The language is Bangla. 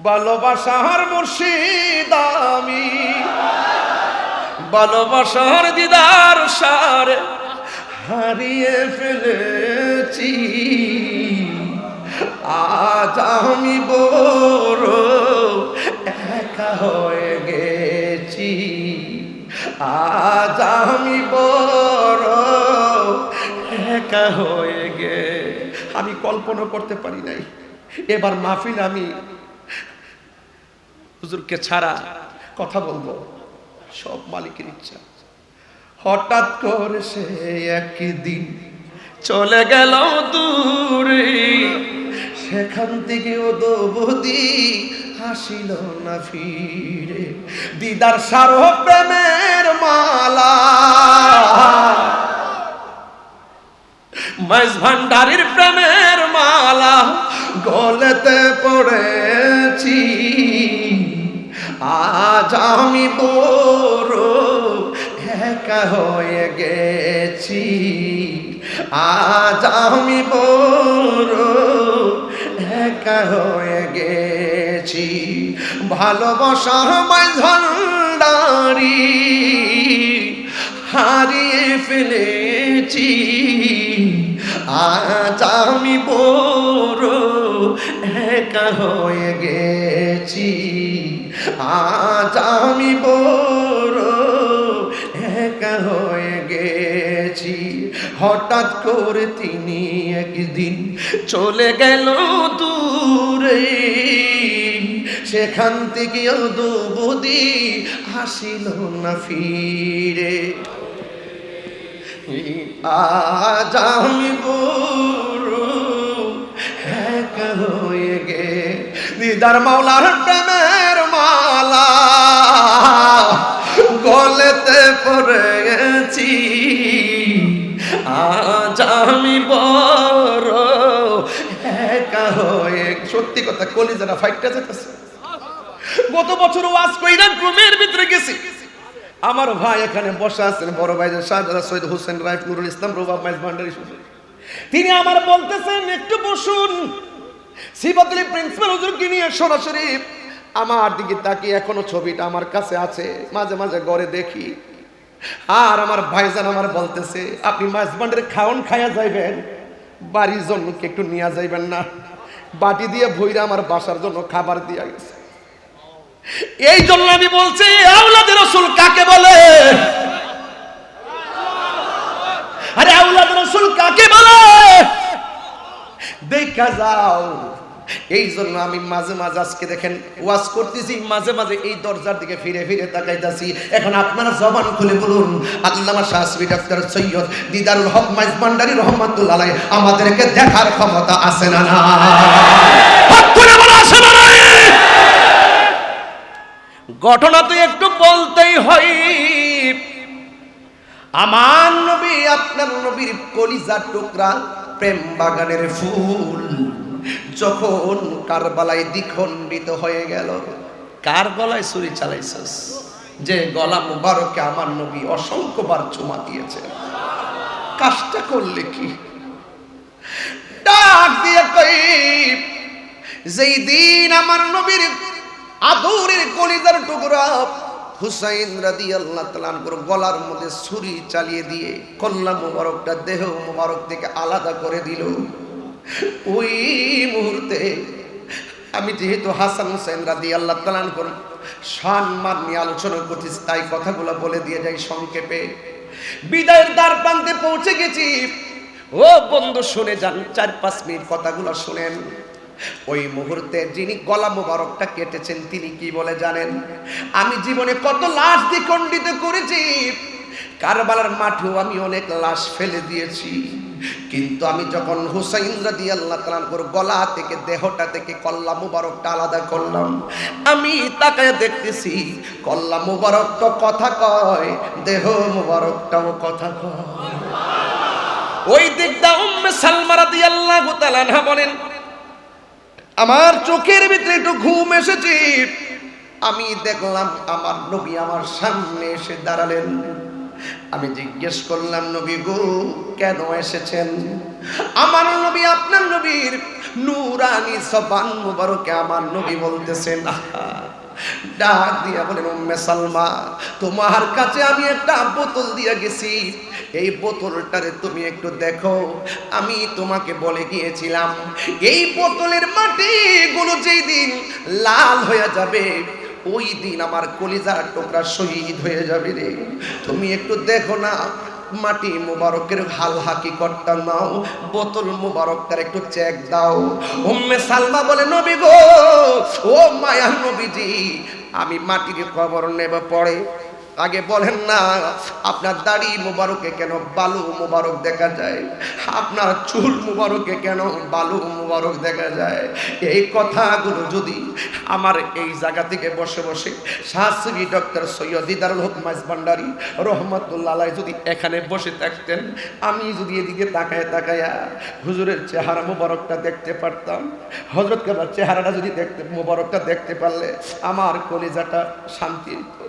ভালোবাসার মুর্শিদ আমি, ভালোবাসার দিদার সারে হারিয়ে ফেলেছি। আজ আমি বড় একা হয়ে গেছি, আজ আমি বড় একা হয়ে গে। আমি কল্পনা করতে পারি নাই এবার মাহফিল আমি হুজুরকে ছাড়া কথা বলবো, সব মালিকের ইচ্ছা। হঠাৎ করে সে একদিন চলে গেল দূরে, সেখান থেকে ও দৌবদি আসিল না ফিরে। দিদার সারো প্রেমের মালা, মাইজ ভান্ডারির প্রেমের মালা গলেতে পড়েছি। আজ আমি বড় একা হয়ে গেছি, আজ আমি বড় একা হয়ে গেছি। ভালোবাসা মাইজ ভান্ডারি হারিয়ে ফেলেছি, আজ আমি বড় একা হয়ে গেছি, আজ আমি বড় একা হয়ে গেছি। হঠাৎ করে তিনি একদিন চলে গেল দূরে, সেখান থেকে দৌবদি আসিল না ফিরে। আজ আমি বড় একা হয়ে গে। দিদার মাওলার প্রেমের মালা গলেতে পড়েছি, আজ আমি বড় একা হয়ে। সত্যি কথা, কলিজারা ফাইটটা যেতেছে। গত বছর ওয়াজ কইরা রুমের ভিতরে গেছি, আমার ভাই এখানে বসা আছেন, বড় ভাই শাহজাদা সৈয়দ হোসেন রাইফ নুরুল ইসলাম রুবাব মাইজ ভান্ডারি, তিনি আমার বলতেছেন একটু বসুন। সিবাতুল প্রিন্সিপাল হুজুরকে নিয়ে সরাসরি আমার দিকে তাকিয়ে, এখনো ছবিটা আমার কাছে আছে, মাঝে মাঝে ঘরে দেখি। আর আমার ভাইজান আমার বলতেছে, আপনি মাইজ ভান্ডারে খাওন খাইয়া যাইবেন, বাড়ির জন্য একটু নিয়ে যাইবেন না? বাটি দিয়ে ভইরা আমার বাসার জন্য খাবার দিয়া গেছে। এই জন্য আমি বলছি, আওলাদে রাসূল কাকে বলে? আরে আওলাদে রাসূল কাকে বলে দেখা যাও। এই জন্য আমি মাঝে মাঝে আজকে দেখেন ওয়াজ করতেছি, মাঝে মাঝে এই দরজার দিকে ফিরে ফিরে তাকাইতাছি। এখন আপনারা জবান খুলে বলুন, আল্লামা শাহসবি ডাক্তার সৈয়দ দিদারুল হক মাইজ ভান্ডারী রহমাতুল্লাহ আলাইহি আমাদেরকে দেখার ক্ষমতা আছে না? না, হক করে বলা আছে না? ঘটনা তো একটু বলতেই হয়। আমার নবী, আপনার নবীর কলিজার টুকরা, প্রেম বাগানের ফুল যখন কারবালায় দ্বিখণ্ডিত হয়ে গেল। কার গলায় ছুরি চালাইছস? যে গলা মুবারকে আমার নবী অসংখ্যবার চুমা দিয়েছে। কাজটা করলে কি? ডাক দিয়ে কই, যেই দিন আমার নবীর আদরের কলিজার টুকরা হুসাইন রাদিয়াল্লাহু তাআলা আনহুর গলার মধ্যে ছুরি চালিয়ে দিয়ে কল্লা মুবারকটা দেহ মুবারক থেকে আলাদা করে দিল, ওই মুহূর্তে আমি যেহেতু হাসান হুসাইন রাদিয়াল্লাহু তাআলা আনহুর সম্মান নিয়ে আলোচনা করতেছি, তাই কথাগুলো বলে দিয়ে যাই সংক্ষেপে। বিদায়ের দ্বার প্রান্তে পৌঁছে গেছি। ও বন্ধু শুনে যান, 4-5 মিনিট কথাগুলো শুনেন। ওই মুহূর্তে যিনি গলা মোবারকটা কেটেছেন তিনি কি বলে জানেন? আমি জীবনে কত লাশ দ্বিখণ্ডিত করেছি, কারবালার মাঠেও আমি অনেক লাশ ফেলে দিয়েছি, কিন্তু আমি যখন হুসাইন রাদিয়াল্লাহু তাআলা আনহুর গলা থেকে দেহটা থেকে কল্লা মুবারকটা আলাদা করলাম, আমি তাকায় দেখতেছি কল্লা মুবারক তো কথা কয়, দেহ মুবারকটাও কথা কয়। ওই দিকটা উম্মে সালমা রাদিয়াল্লাহু তাআলা আনহা বলেন, আমার চোখের ভিতরে একটু ঘুম এসেছে, আমি দেখলাম আমার নবী আমার সামনে এসে দাঁড়ালেন। আমি জিজ্ঞেস করলাম, নবী গো কেন এসেছেন? আমার নবী আপনার নবীর নূরানি জবান মুবারকে আমার নবী বলতেছেন, ডাক দিয়া বলেন, উম্মে সালমা তোমার কাছে আমি একটা বোতল দিয়ে গেছি, এই বোতলটারে তুমি একটু দেখো। আমি তোমাকে বলে গিয়েছিলাম এই বোতলের মাটিগুলো যেই দিন লাল হয়ে যাবে ওই দিন আমার কলিজার টুকরা শহীদ হয়ে যাবে রে। তুমি একটু দেখো না, মাটি মুবারকের হাল হাকিকতটা নাও, বোতল মুবারকটার একটু চেক দাও। উম্মে সালমা বলে, নবী গো, ও মায়ার নবীজি, আমি মাটির খবর নেব পরে, আগে বলেন না আপনার দাড়ি মুবারকে কেন বালু মুবারক দেখা যায়, আপনার চুল মুবারকে কেন বালু মুবারক দেখা যায়? এই কথাগুলো যদি আমার এই জায়গা থেকে বসে বসে শাস্ত্রী ডক্টর সৈয়দ দিদারুল হক মাইজভান্ডারী রহমতুল্লাহ আলাইহি যদি এখানে বসে থাকতেন, আমি যদি এদিকে তাকায় তাকায়া হুজুরের চেহারা মুবারকটা দেখতে পারতাম, হযরত কাবার চেহারাটা যদি দেখতে মুবারকটা দেখতে পারলে আমার কলিজাটা শান্তি হতো।